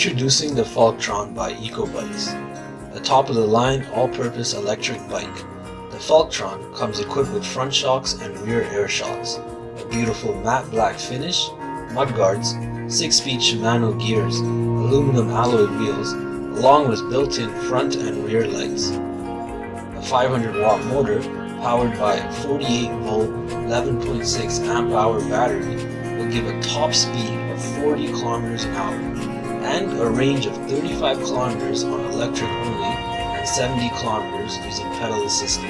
Introducing the FACLTRON by EcoBikes, a top-of-the-line all-purpose electric bike. The FACLTRON comes equipped with front shocks and rear air shocks, a beautiful matte black finish, mudguards, 6-speed Shimano gears, aluminum alloy wheels, along with built-in front and rear lights. A 500-watt motor powered by a 48-volt 11.6 amp-hour battery will give a top speed of 40 kilometers an hour and a range of 35 kilometers on electric only and 70 kilometers using pedal assisted.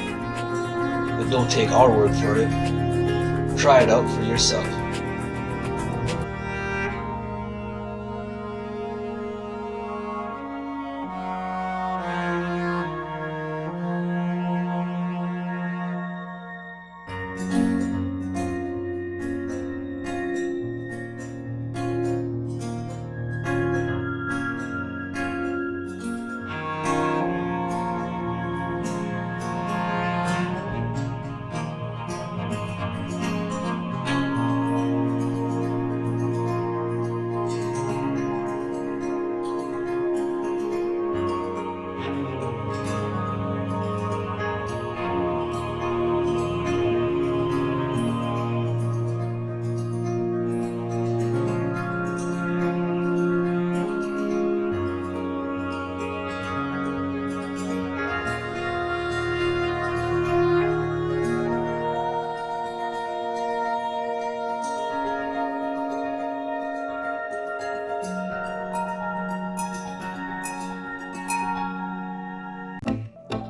But don't take our word for it. Try it out for yourself.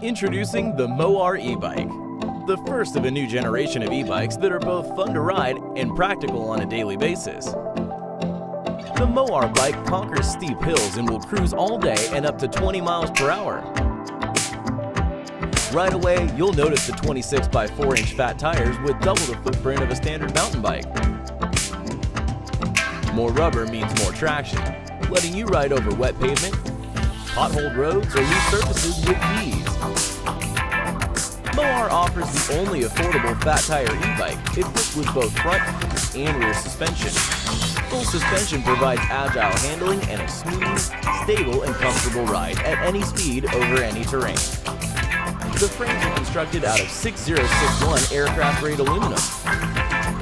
Introducing the MOAR e-bike, the first of a new generation of e-bikes that are both fun to ride and practical on a daily basis. The MOAR bike conquers steep hills and will cruise all day and up to 20 miles per hour. Right away, you'll notice the 26 by 4-inch fat tires with double the footprint of a standard mountain bike. More rubber means more traction, letting you ride over wet pavement, potholed roads, or loose surfaces with ease. MOAR offers the only affordable fat tire e-bike equipped with both front and rear suspension. Full suspension provides agile handling and a smooth, stable, and comfortable ride at any speed over any terrain. The frames are constructed out of 6061 aircraft-grade aluminum.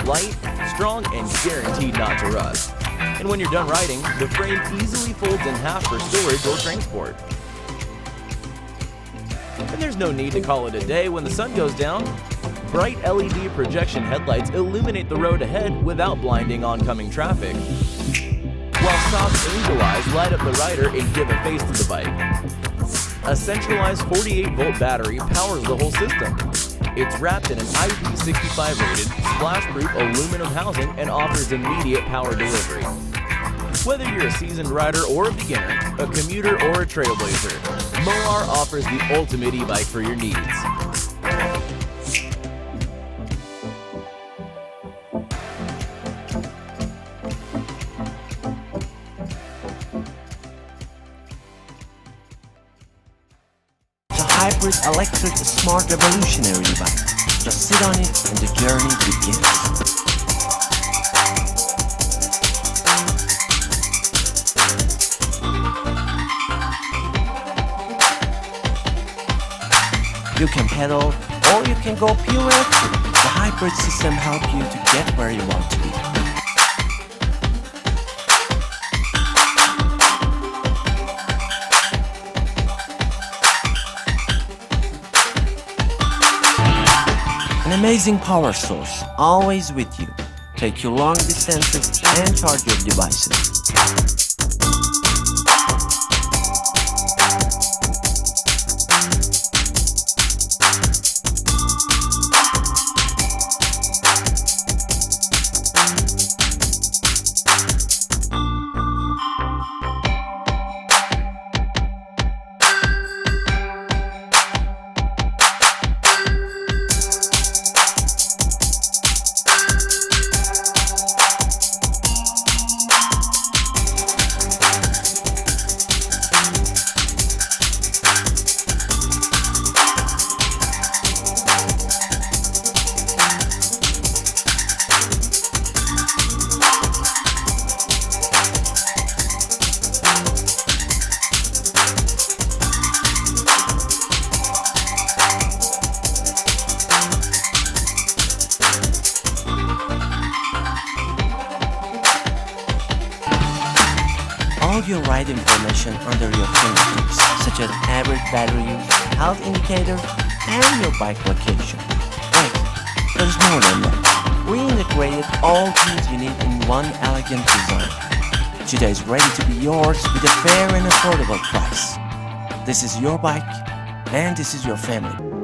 Light, strong, and guaranteed not to rust. And when you're done riding, the frame easily folds in half for storage or transport. And there's no need to call it a day when the sun goes down. Bright LED projection headlights illuminate the road ahead without blinding oncoming traffic, while soft angel eyes light up the rider and give a face to the bike. A centralized 48-volt battery powers the whole system. It's wrapped in an IP65 rated, splash-proof aluminum housing and offers immediate power delivery. Whether you're a seasoned rider or a beginner, a commuter or a trailblazer, MOAR offers the ultimate e-bike for your needs. The hybrid electric smart revolutionary e-bike. Just sit on it and the journey begins. You can pedal or you can go pure electric. The hybrid system helps you to get where you want to be. An amazing power source, always with you. Take you long distances and charge your devices. your ride information under your fingertips, such as average battery use, health indicator, and your bike location. Wait, there's more than that. We integrated all tools you need in one elegant design. CHITA is ready to be yours with a fair and affordable price. This is your bike, and this is your family.